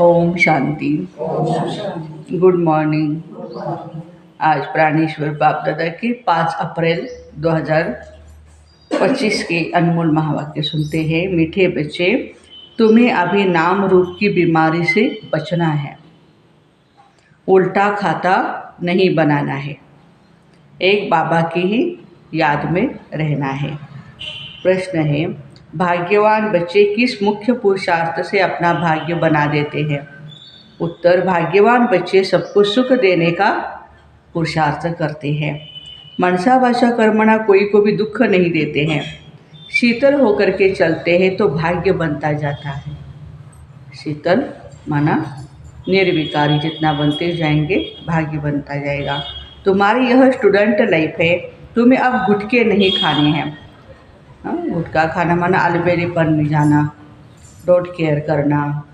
Om Shanti. Good morning. आज प्राणेश्वर बाप दादा के 5 अप्रैल 2025 के अनमोल महावाक्य सुनते हैं। मीठे बच्चे, तुम्हें अभी नाम रूप की बीमारी से बचना है, उल्टा खाता नहीं बनाना है, एक बाबा की ही याद में रहना है। प्रश्न है, भाग्यवान बच्चे किस मुख्य पुरुषार्थ से अपना भाग्य बना देते हैं? उत्तर, भाग्यवान बच्चे सबको सुख देने का पुरुषार्थ करते हैं। मनसा वाचा कर्मणा कोई को भी दुख नहीं देते हैं। शीतल होकर के चलते हैं तो भाग्य बनता जाता है। शीतल माना निर्विकारी, जितना बनते जाएंगे भाग्य बनता जाएगा। तुम्हारी यह स्टूडेंट लाइफ है, तुम्हें अब गुटके नहीं खाने हैं। गुटखा खाना माना अलबेरीपन में जाना, डोंट केयर करना,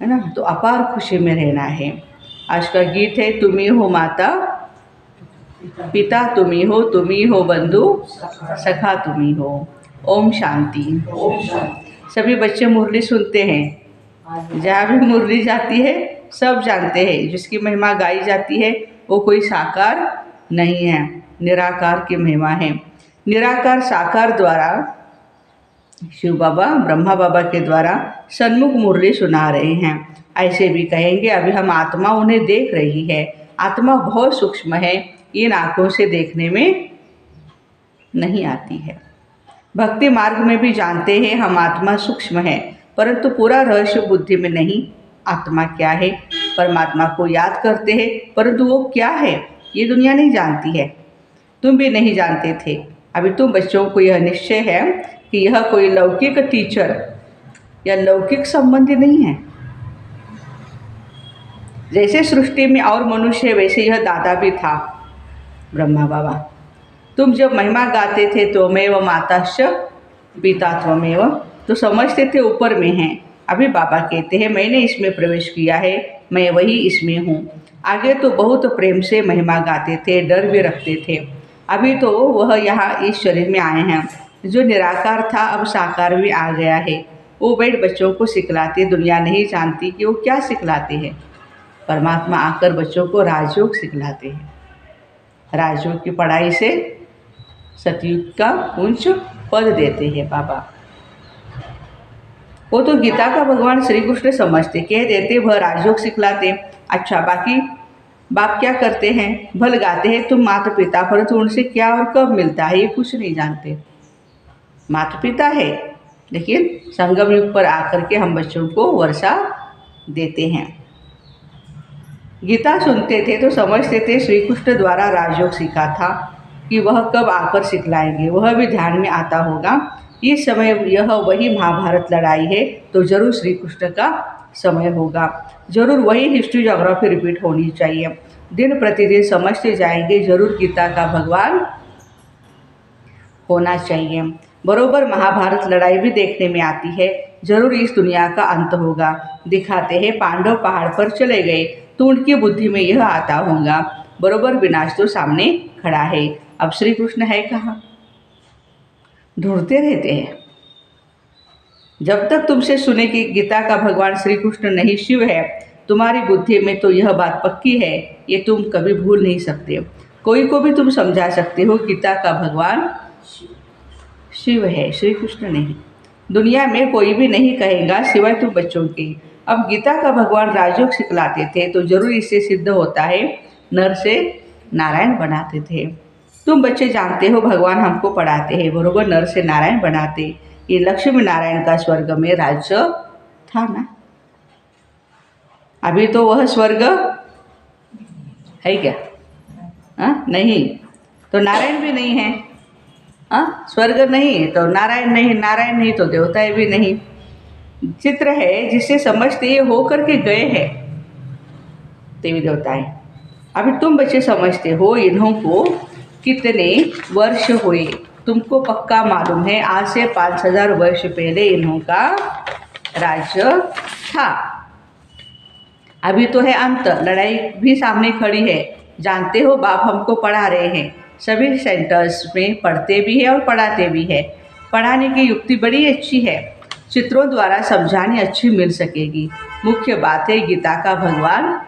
है ना। तो अपार खुशी में रहना है। आज का गीत है, तुम्ही हो माता पिता, तुम्ही हो बंधु सखा, तुम्ही हो। ओम शांति। सभी बच्चे मुरली सुनते हैं। जहाँ भी मुरली जाती है सब जानते हैं, जिसकी महिमा गाई जाती है वो कोई साकार नहीं है, निराकार की महिमा है। निराकार साकार द्वारा शिव बाबा ब्रह्मा बाबा के द्वारा सन्मुख मुरली सुना रहे हैं। ऐसे भी कहेंगे, अभी हम आत्मा उन्हें देख रही है। आत्मा बहुत सूक्ष्म है, इन आँखों से देखने में नहीं आती है। भक्ति मार्ग में भी जानते हैं हम आत्मा सूक्ष्म है, परंतु पूरा रहस्य बुद्धि में नहीं। आत्मा क्या है? परमात्मा को याद करते हैं, परंतु वो क्या है ये दुनिया नहीं जानती है। तुम भी नहीं जानते थे। अभी तुम बच्चों को यह निश्चय है कि यह कोई लौकिक टीचर या लौकिक संबंधी नहीं है। जैसे सृष्टि में और मनुष्य है, वैसे यह दादा भी था, ब्रह्मा बाबा। तुम जब महिमा गाते थे त्वमेव माताश्च पिता त्वमेव, तो समझते थे ऊपर में हैं। अभी बाबा कहते हैं, मैंने इसमें प्रवेश किया है, मैं वही इसमें हूँ। आगे तो बहुत प्रेम से महिमा गाते थे, डर भी रखते थे। अभी तो वह यहाँ इस शरीर में आए हैं। जो निराकार था अब साकार भी आ गया है। वो बैठ बच्चों को सिखलाते। दुनिया नहीं जानती कि वो क्या सिखलाते हैं। परमात्मा आकर बच्चों को राजयोग सिखलाते हैं। राजयोग की पढ़ाई से सतयुग का उच्च पद देते हैं बाबा। वो तो गीता का भगवान श्री कृष्ण समझते, कह देते वह राजयोग सिखलाते। अच्छा, बाकी बाप क्या करते हैं? भल गाते हैं तुम माता पिता, परंतु उनसे क्या और कब मिलता है ये कुछ नहीं जानते। माता पिता है, लेकिन संगम युग पर आकर के हम बच्चों को वर्षा देते हैं। गीता सुनते थे तो समझते थे श्री कृष्ण द्वारा राजयोग सीखा था कि वह कब आकर सिखलाएंगे, वह भी ध्यान में आता होगा। इस समय यह वही महाभारत लड़ाई है, तो जरूर श्री कृष्ण का समय होगा। जरूर वही हिस्ट्री ज्योग्राफी रिपीट होनी चाहिए। दिन प्रतिदिन समझते जाएंगे, जरूर गीता का भगवान होना चाहिए। बरोबर महाभारत लड़ाई भी देखने में आती है। जरूर इस दुनिया का अंत होगा। दिखाते हैं पांडव पहाड़ पर चले गए तो उनकी बुद्धि में यह आता होगा, बरोबर विनाश तो सामने खड़ा है। अब श्री कृष्ण है कहाँ? ढूंढते रहते हैं। जब तक तुमसे सुने कि गीता का भगवान श्री कृष्ण नहीं शिव है, तुम्हारी बुद्धि में तो यह बात पक्की है, ये तुम कभी भूल नहीं सकते। कोई को भी तुम समझा सकते हो गीता का भगवान शिव है, श्री कृष्ण नहीं। दुनिया में कोई भी नहीं कहेगा सिवाय तुम बच्चों के। अब गीता का भगवान राजयोग सिखलाते थे तो जरूर इससे सिद्ध होता है नर से नारायण बनाते थे। तुम बच्चे जानते हो भगवान हमको पढ़ाते हैं, बरोबर नर से नारायण बनाते। ये लक्ष्मी नारायण का स्वर्ग में राज्य था ना। अभी तो वह स्वर्ग है क्या? नहीं, तो नारायण भी नहीं है। स्वर्ग नहीं तो नारायण नहीं, नारायण नहीं तो देवताएं भी नहीं। चित्र है जिससे समझते ये होकर के गए हैं देवी देवताएं। अभी तुम बच्चे समझते हो इन्हों को कितने वर्ष हुए। तुमको पक्का मालूम है आज से 5000 वर्ष पहले इन्हों का राज्य था। अभी तो है अंत, लड़ाई भी सामने खड़ी है। जानते हो बाप हमको पढ़ा रहे हैं, सभी सेंटर्स में पढ़ते भी है और पढ़ाते भी है। पढ़ाने की युक्ति बड़ी अच्छी है। चित्रों द्वारा समझानी अच्छी मिल सकेगी। मुख्य बात है गीता का भगवान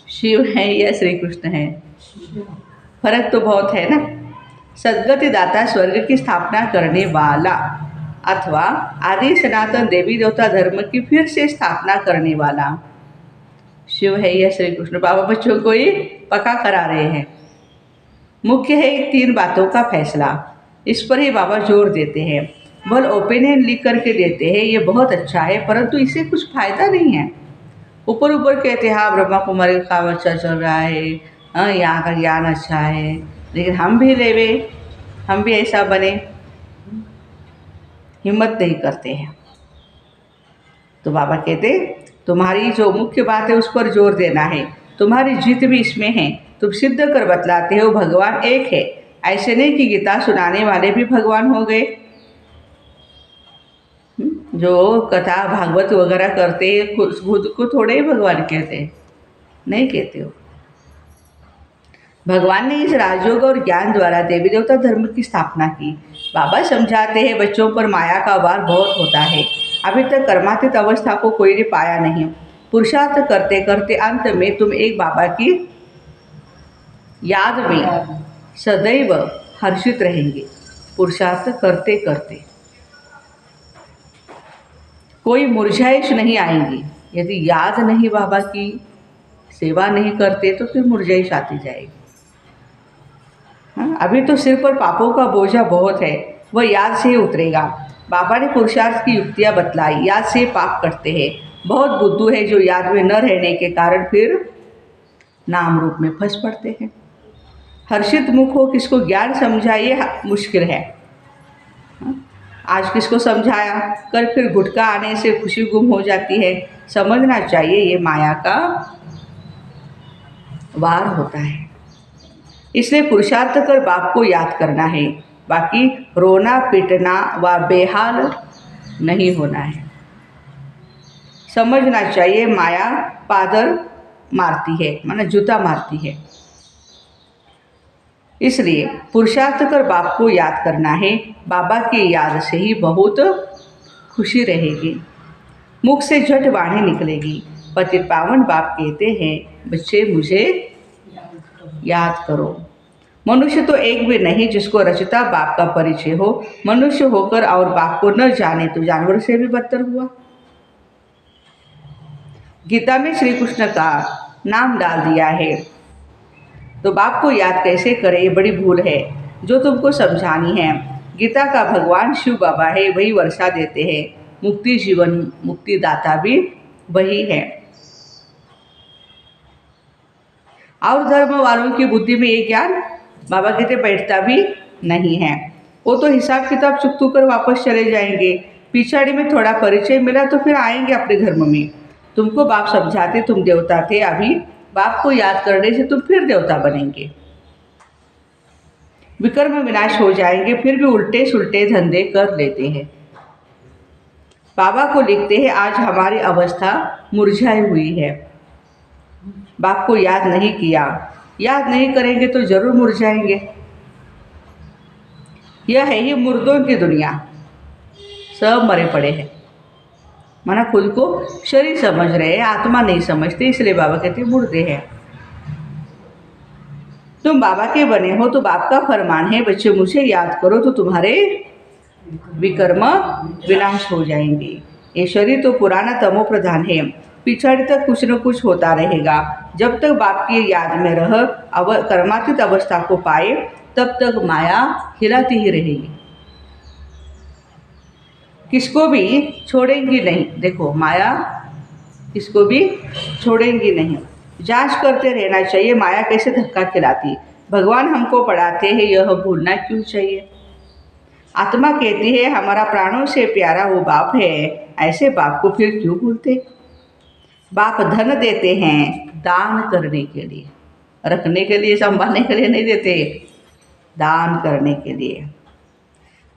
शिव है या श्री कृष्ण है, फर्क तो बहुत है ना। सद्गति दाता, स्वर्ग की स्थापना करने वाला अथवा आदि सनातन देवी देवता धर्म की फिर से स्थापना करने वाला शिव है या श्री कृष्ण। बाबा बच्चों को ही पक्का करा रहे हैं। मुख्य है 3 बातों का फैसला, इस पर ही बाबा जोर देते हैं। बल ओपिनियन लिख करके देते हैं, ये बहुत अच्छा है, परंतु इससे कुछ फायदा नहीं है। ऊपर ऊपर कहते हैं हाँ ब्रह्मा कुमारी का काम अच्छा चल रहा है, हाँ यहाँ का ज्ञान अच्छा है, लेकिन हम भी लेवे, हम भी ऐसा बने, हिम्मत नहीं करते हैं। तो बाबा कहते तुम्हारी जो मुख्य बात है उस पर जोर देना है, तुम्हारी जीत भी इसमें है। तुम सिद्ध कर बतलाते हो भगवान एक है। ऐसे नहीं कि गीता सुनाने वाले भी भगवान हो गए। जो कथा भागवत वगैरह करते हैं खुद को थोड़े ही भगवान कहते हैं, नहीं कहते हो। भगवान ने इस राजयोग और ज्ञान द्वारा देवी देवता धर्म की स्थापना की। बाबा समझाते हैं बच्चों पर माया का वार बहुत होता है। अभी तक कर्मातीत अवस्था को कोई ने पाया नहीं। पुरुषार्थ करते करते अंत में तुम एक बाबा की याद में सदैव हर्षित रहेंगे। पुरुषार्थ करते करते कोई मुरझाइश नहीं आएंगी। यदि याद नहीं बाबा की, सेवा नहीं करते तो फिर मुरझाइश आती जाएगी। अभी तो सिर पर पापों का बोझा बहुत है, वह याद से ही उतरेगा। बाबा ने पुरुषार्थ की युक्तियाँ बतलाई। याद से पाप करते हैं। बहुत बुद्धू है जो याद में न रहने के कारण फिर नाम रूप में फंस पड़ते हैं। हर्षित मुख हो किसको ज्ञान समझाइए मुश्किल है। आज किसको समझाया, कल फिर गुटका आने से खुशी गुम हो जाती है। समझना चाहिए ये माया का वार होता है। इसलिए पुरुषार्थ कर बाप को याद करना है, बाकी रोना पीटना व बेहाल नहीं होना है। समझना चाहिए माया पादर मारती है, माना जूता मारती है। इसलिए पुरुषार्थ कर बाप को याद करना है। बाबा की याद से ही बहुत खुशी रहेगी। मुख से झट वाणी निकलेगी। पति पावन बाप कहते हैं बच्चे मुझे याद करो। मनुष्य तो एक भी नहीं जिसको रचता बाप का परिचय हो। मनुष्य होकर और बाप को न जाने तो जानवर से भी बदतर हुआ। गीता में श्री कृष्ण का नाम डाल दिया है, तो बाप को याद कैसे करें, ये बड़ी भूल है जो तुमको समझानी है। गीता का भगवान शिव बाबा है, वही वर्षा देते हैं। मुक्ति जीवन मुक्ति दाता भी वही है। और धर्म वालों की बुद्धि में ये ज्ञान बाबा कहते बैठता भी नहीं है। वो तो हिसाब किताब चुकतू कर वापस चले जाएंगे। पिछाड़ी में थोड़ा परिचय मिला तो फिर आएंगे अपने धर्म में। तुमको बाप समझाते तुम देवता थे, अभी बाप को याद करने से तुम फिर देवता बनेंगे। विकर्म विनाश हो जाएंगे, फिर भी उल्टे सुल्टे धंधे कर लेते हैं। बाबा को लिखते हैं आज हमारी अवस्था मुरझाई हुई है। बाप को याद नहीं किया, याद नहीं करेंगे तो जरूर मुरझाएंगे। यह है ये मुर्दों की दुनिया, सब मरे पड़े हैं। माना खुद को शरीर समझ रहे हैं, आत्मा नहीं समझते, इसलिए बाबा कहते मुर्दे हैं। तुम बाबा के बने हो तो बाप का फरमान है बच्चे मुझे याद करो तो तुम्हारे विकर्म विनाश हो जाएंगे। ये शरीर तो पुराना तमो प्रधान है, पिछाड़ी तक कुछ न कुछ होता रहेगा। जब तक बाप की याद में रह कर्मातीत अवस्था को पाए तब तक माया हिलाती ही रहेगी, किसको भी छोड़ेंगी नहीं। देखो माया किसको भी छोड़ेंगी नहीं। जांच करते रहना चाहिए माया कैसे धक्का खिलाती। भगवान हमको पढ़ाते हैं, यह भूलना क्यों चाहिए। आत्मा कहती है हमारा प्राणों से प्यारा वो बाप है, ऐसे बाप को फिर क्यों भूलते। बाप धन देते हैं दान करने के लिए, रखने के लिए संभालने के लिए नहीं देते, दान करने के लिए।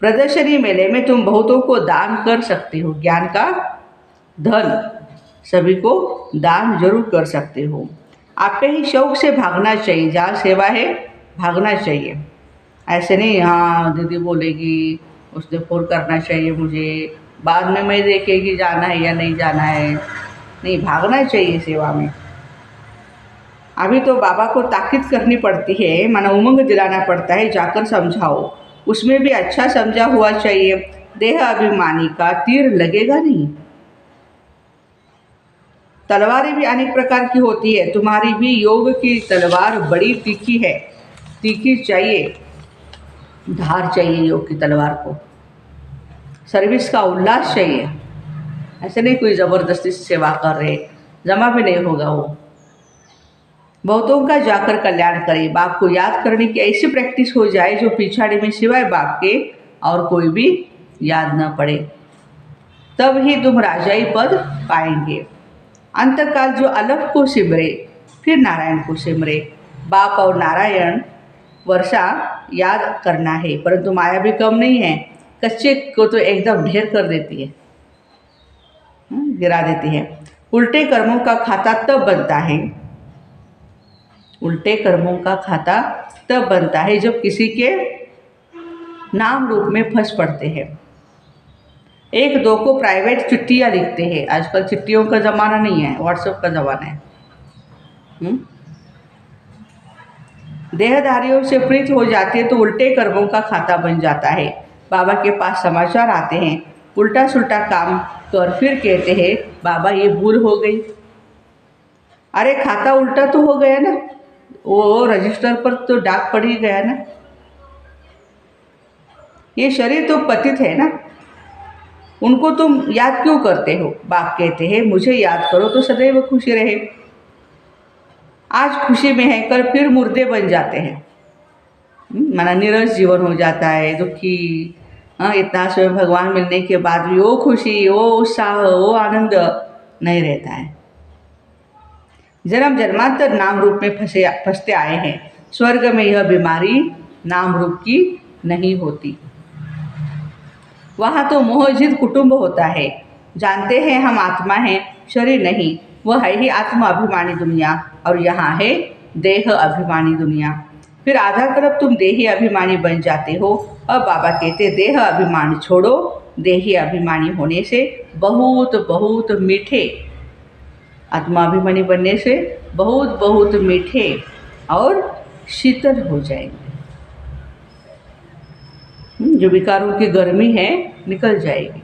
प्रदर्शनी मेले में तुम बहुतों को दान कर सकते हो, ज्ञान का धन सभी को दान जरूर कर सकते हो। आपके ही शौक से भागना चाहिए, जहाँ सेवा है भागना चाहिए। ऐसे नहीं हाँ दीदी बोलेगी उसने फोन करना चाहिए मुझे, बाद में मैं देखेगी जाना है या नहीं जाना है। नहीं, भागना चाहिए सेवा में। अभी तो बाबा को ताकीद करनी पड़ती है, माना उमंग दिलाना पड़ता है, जाकर समझाओ। उसमें भी अच्छा समझा हुआ चाहिए। देह अभिमानी का तीर लगेगा नहीं। तलवारें भी अनेक प्रकार की होती है, तुम्हारी भी योग की तलवार बड़ी तीखी है, तीखी चाहिए, धार चाहिए योग की तलवार को। सर्विस का उल्लास चाहिए, ऐसे नहीं कोई ज़बरदस्ती से सेवा कर रहे, जमा भी नहीं होगा वो। बहुतों का जाकर कल्याण करे, बाप को याद करने की ऐसी प्रैक्टिस हो जाए जो पिछाड़ी में सिवाय बाप के और कोई भी याद न पड़े, तब ही तुम राजाई पद पाएंगे। अंतकाल जो अलग को सिमरे, फिर नारायण को सिमरे। बाप और नारायण वर्षा याद करना है, परंतु माया भी कम नहीं है, कच्चे को तो एकदम ढेर कर देती है, गिरा देती है। उल्टे कर्मों का खाता तब बनता है, उल्टे कर्मों का खाता तब बनता है जब किसी के नाम रूप में फंस पड़ते हैं। एक दो को प्राइवेट चिट्ठियाँ लिखते हैं, आजकल चिट्ठियों का ज़माना नहीं है, व्हाट्सएप का ज़माना है। देहधारियों से प्रीत हो जाती है तो उल्टे कर्मों का खाता बन जाता है। बाबा के पास समाचार आते हैं, उल्टा सुल्टा काम कर, फिर कहते हैं बाबा ये भूल हो गई। अरे खाता उल्टा तो हो गया ना, वो रजिस्टर पर तो डाक पड़ ही गया ना। ये शरीर तो पतित है ना, उनको तुम याद क्यों करते हो? बाप कहते हैं मुझे याद करो तो सदैव खुशी रहे। आज खुशी में है, कल फिर मुर्दे बन जाते हैं, माना नीरस जीवन हो जाता है, दुखी। इतना समय भगवान मिलने के बाद भी वो खुशी, वो उत्साह, वो आनंद नहीं रहता है। जन्म जन्मांतर नाम रूप में फंसते आए हैं। स्वर्ग में यह बीमारी नाम रूप की नहीं होती। वहाँ तो मोहजित कुटुंब होता है। जानते हैं हम आत्मा हैं, शरीर नहीं। वह है ही आत्मा अभिमानी दुनिया, और यहाँ है देह अभिमानी दुनिया। फिर आधा तरफ तुम देही अभिमानी बन जाते हो। अब बाबा कहते देह अभिमानी छोड़ो, देही अभिमानी होने से बहुत बहुत मीठे, आत्माभिमानी बनने से बहुत बहुत मीठे और शीतल हो जाएंगे। जो विकारों की गर्मी है निकल जाएगी।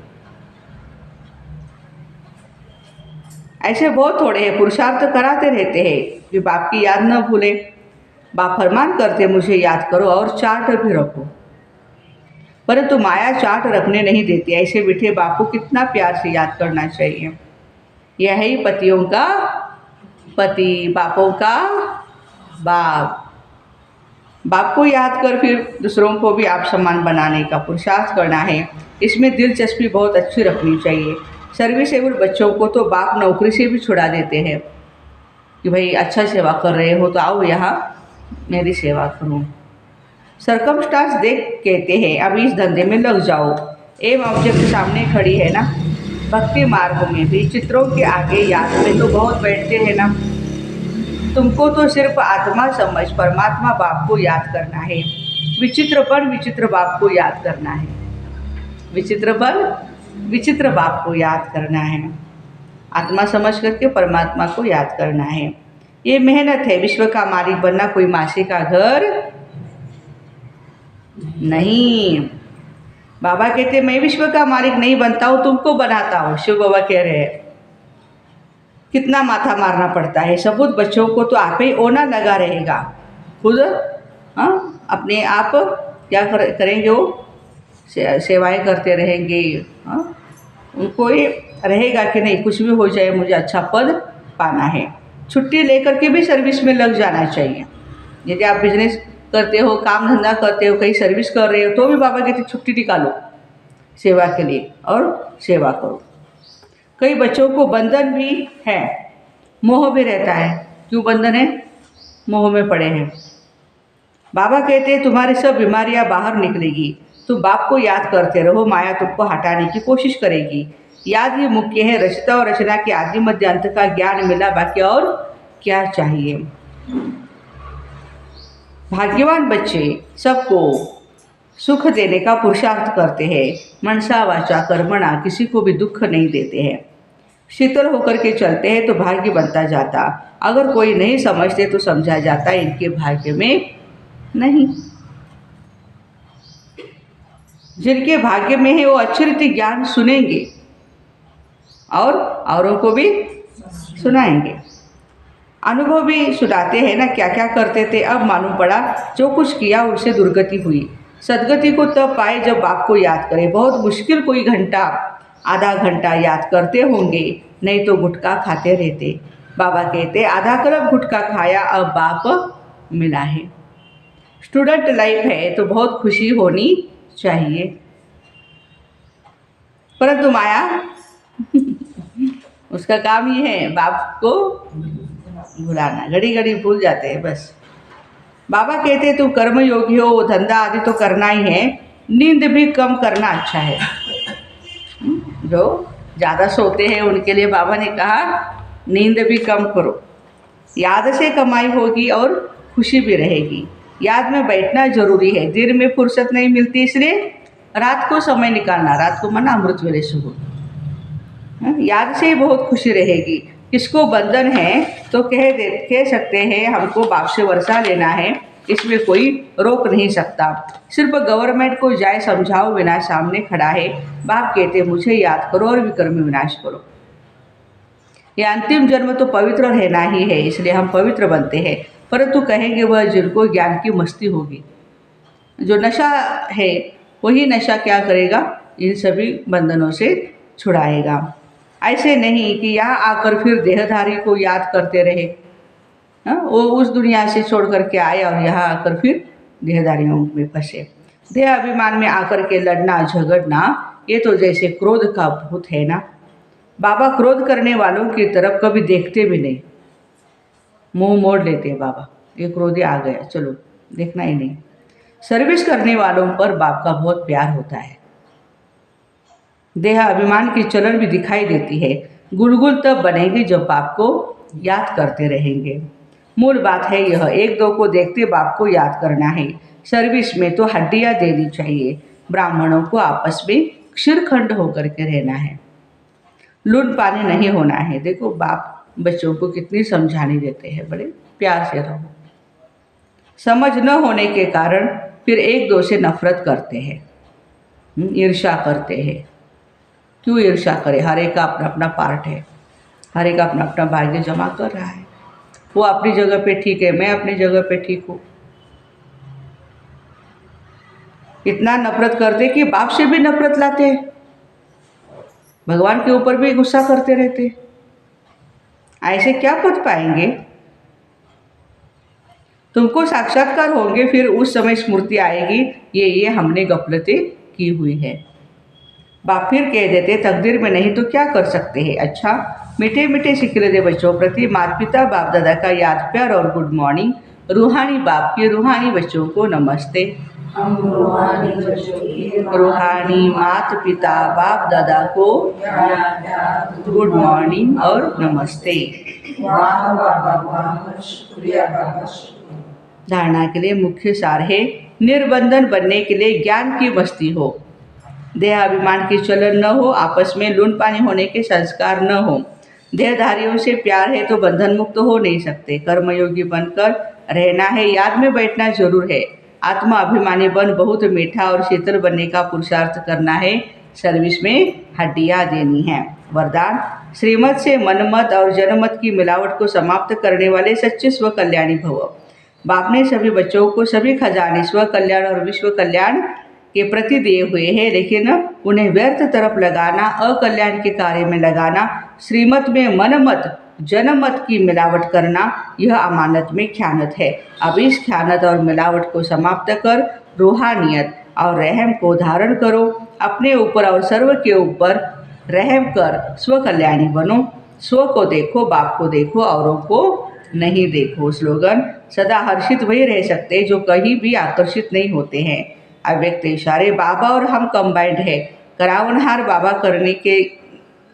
ऐसे बहुत थोड़े हैं, पुरुषार्थ कराते रहते हैं कि बाप की याद न भूले। बाप फरमान करते मुझे याद करो और चार्ट भी रखो, परंतु माया चार्ट रखने नहीं देती। ऐसे मीठे बाप को कितना प्यार से याद करना चाहिए। यह है पतियों का पति, बापों का बाप। बाप को याद कर फिर दूसरों को भी आप समान बनाने का पुरुषार्थ करना है। इसमें दिलचस्पी बहुत अच्छी रखनी चाहिए। सर्विसेबल बच्चों को तो बाप नौकरी से भी छुड़ा देते हैं कि भाई अच्छा सेवा कर रहे हो तो आओ यहाँ मेरी सेवा करो। सरकमस्टांस देख कहते हैं अब इस धंधे में लग जाओ। एम ऑब्जेक्ट सामने खड़ी है ना। भक्ति मार्ग में भी चित्रों के आगे याद में तो बहुत बैठते हैं ना। तुमको तो सिर्फ आत्मा समझ परमात्मा बाप को याद करना है। विचित्र पर विचित्र बाप को याद करना है। विचित्र पर विचित्र बाप को याद करना है। आत्मा समझ करके परमात्मा को याद करना है। ये मेहनत है। विश्व का मालिक बनना कोई मासी का घर नहीं। बाबा कहते मैं विश्व का मालिक नहीं बनता हूँ, तुमको बनाता हूँ। शिव बाबा कह रहे हैं कितना माथा मारना पड़ता है। सबूत बच्चों को तो आप ही ओना लगा रहेगा। खुद अपने आप क्या करेंगे, वो सेवाएं करते रहेंगे। उनको ये रहेगा कि नहीं कुछ भी हो जाए मुझे अच्छा पद पाना है। छुट्टी लेकर के भी सर्विस में लग जाना चाहिए। यदि आप बिजनेस करते हो, काम धंधा करते हो, कहीं सर्विस कर रहे हो, तो भी बाबा कहते छुट्टी निकालो सेवा के लिए और सेवा करो। कई बच्चों को बंधन भी है, मोह भी रहता है। क्यों बंधन है? मोह में पड़े हैं। बाबा कहते हैं तुम्हारी सब बीमारियां बाहर निकलेगी। तुम बाप को याद करते रहो, माया तुमको हटाने की कोशिश करेगी। याद ही मुख्य है। रचता और रचना के आदि मध्य अंत का ज्ञान मिला, बाकी और क्या चाहिए। भाग्यवान बच्चे सबको सुख देने का पुरुषार्थ करते हैं। मनसा वाचा कर्मणा, किसी को भी दुख नहीं देते हैं। शीतल होकर के चलते हैं तो भाग्य बनता जाता। अगर कोई नहीं समझते तो समझा जाता इनके भाग्य में नहीं। जिनके भाग्य में है वो अच्छी रीति ज्ञान सुनेंगे और औरों को भी सुनाएंगे। अनुभव भी सुनाते हैं ना, क्या क्या करते थे अब मालूम पड़ा, जो कुछ किया उससे दुर्गति हुई। सदगति को तब पाए जब बाप को याद करें। बहुत मुश्किल कोई घंटा आधा घंटा याद करते होंगे, नहीं तो गुटखा खाते रहते। बाबा कहते आधा कलम गुटखा खाया अब बाप मिला है। स्टूडेंट लाइफ है तो बहुत खुशी होनी चाहिए, परंतु माया उसका काम ही है बाप को भुलाना। घड़ी घड़ी भूल जाते हैं बस। बाबा कहते तुम कर्म योगी हो, वो धंधा आदि तो करना ही है, नींद भी कम करना अच्छा है। जो ज़्यादा सोते हैं उनके लिए बाबा ने कहा नींद भी कम करो। याद से कमाई होगी और खुशी भी रहेगी। याद में बैठना जरूरी है। दिन में फुर्सत नहीं मिलती, इसलिए रात को समय निकालना। रात को मना अमृत वेले सुबह। याद से ही बहुत खुशी रहेगी। किसको बंधन है तो कह सकते हैं हमको बाप से वर्षा लेना है, इसमें कोई रोक नहीं सकता। सिर्फ गवर्नमेंट को जाए समझाओ बिना सामने खड़ा है। बाप कहते मुझे याद करो और विकर्म विनाश करो। ये अंतिम जन्म तो पवित्र रहना ही है, इसलिए हम पवित्र बनते हैं। परंतु कहेंगे वह जिनको ज्ञान की मस्ती होगी। जो नशा है वही नशा क्या करेगा, इन सभी बंधनों से छुड़ाएगा। ऐसे नहीं कि यहाँ आकर फिर देहधारी को याद करते रहे। वो उस दुनिया से छोड़ करके आए और यहाँ आकर फिर देहधारियों में फंसे। देह अभिमान में आकर के लड़ना झगड़ना, ये तो जैसे क्रोध का भूत है ना। बाबा क्रोध करने वालों की तरफ कभी देखते भी नहीं, मुंह मोड़ लेते हैं बाबा। ये क्रोधी आ गया, चलो देखना ही नहीं। सर्विस करने वालों पर बाप का बहुत प्यार होता है। देह अभिमान की चलन भी दिखाई देती है। गुलगुल तब बनेगी जब बाप को याद करते रहेंगे। मूल बात है यह, एक दो को देखते बाप को याद करना है। सर्विस में तो हड्डियाँ देनी चाहिए। ब्राह्मणों को आपस में क्षीरखंड होकर के रहना है, लूट पानी नहीं होना है। देखो बाप बच्चों को कितनी समझाने देते हैं, बड़े प्यार से रहो। समझ न होने के कारण फिर एक दो से नफरत करते हैं, ईर्ष्या करते हैं। क्यों ईर्ष्या करे, हर एक का अपना अपना पार्ट है, हर एक अपना अपना भाग्य जमा कर रहा है। वो अपनी जगह पे ठीक है, मैं अपनी जगह पे ठीक हूँ। इतना नफरत करते कि बाप से भी नफरत लाते हैं, भगवान के ऊपर भी गुस्सा करते रहते। ऐसे क्या पद पाएंगे? तुमको साक्षात्कार होंगे, फिर उस समय स्मृति आएगी ये हमने गफलतें की हुई है। बाप फिर कह देते तकदीर में नहीं तो क्या कर सकते हैं। अच्छा, मीठे मीठे सिखले दे बच्चों प्रति माता पिता बाप दादा का याद प्यार और गुड मॉर्निंग। रूहानी बाप के रूहानी बच्चों को नमस्ते। रूहानी माता पिता बाप दादा को गुड मॉर्निंग और नमस्ते। धारणा के लिए मुख्य सार है, निर्बंधन बनने के लिए ज्ञान की मस्ती हो, देह अभिमान की चलन न हो, आपस में लून पानी होने के संस्कार न हो। देहधारियों से प्यार है तो बंधन मुक्त हो नहीं सकते। कर्मयोगी बनकर रहना है, याद में बैठना जरूर है। आत्मा अभिमानी बन बहुत मीठा और शीतल बनने का पुरुषार्थ करना है। सर्विस में हड्डियाँ देनी है। वरदान, श्रीमत से मनमत और जनमत की मिलावट को समाप्त करने वाले सच्चे स्व कल्याणी भव। बाप ने सभी बच्चों को सभी खजाने स्व कल्याण और विश्व कल्याण के प्रति दिए हुए हैं, लेकिन उन्हें व्यर्थ तरफ लगाना, अकल्याण के कार्य में लगाना, श्रीमत में मनमत जनमत की मिलावट करना, यह अमानत में ख्यानत है। अब इस ख्यानत और मिलावट को समाप्त कर रूहानियत और रहम को धारण करो। अपने ऊपर और सर्व के ऊपर रहम कर स्व कल्याणी बनो। स्व को देखो, बाप को देखो, औरों को नहीं देखो। स्लोगन, सदा हर्षित वही रह सकते जो कहीं भी आकर्षित नहीं होते हैं। अव्यक्त इशारे, बाबा और हम कंबाइंड है। करावनहार बाबा करने के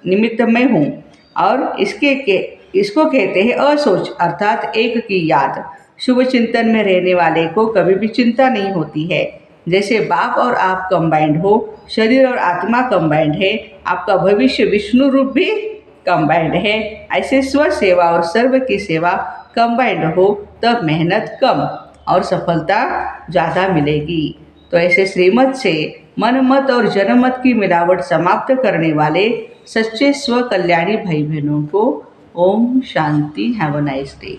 निमित्त में हूँ और इसको कहते हैं असोच, अर्थात एक की याद। शुभ चिंतन में रहने वाले को कभी भी चिंता नहीं होती है। जैसे बाप और आप कंबाइंड हो, शरीर और आत्मा कंबाइंड है, आपका भविष्य विष्णु रूप भी कंबाइंड है, ऐसे स्व सेवा और सर्व की सेवा कंबाइंड हो तब मेहनत कम और सफलता ज़्यादा मिलेगी। तो ऐसे श्रीमत से मन मत और जनमत की मिलावट समाप्त करने वाले सच्चे स्व कल्याणी भाई बहनों को ओम शांति। Have a nice day.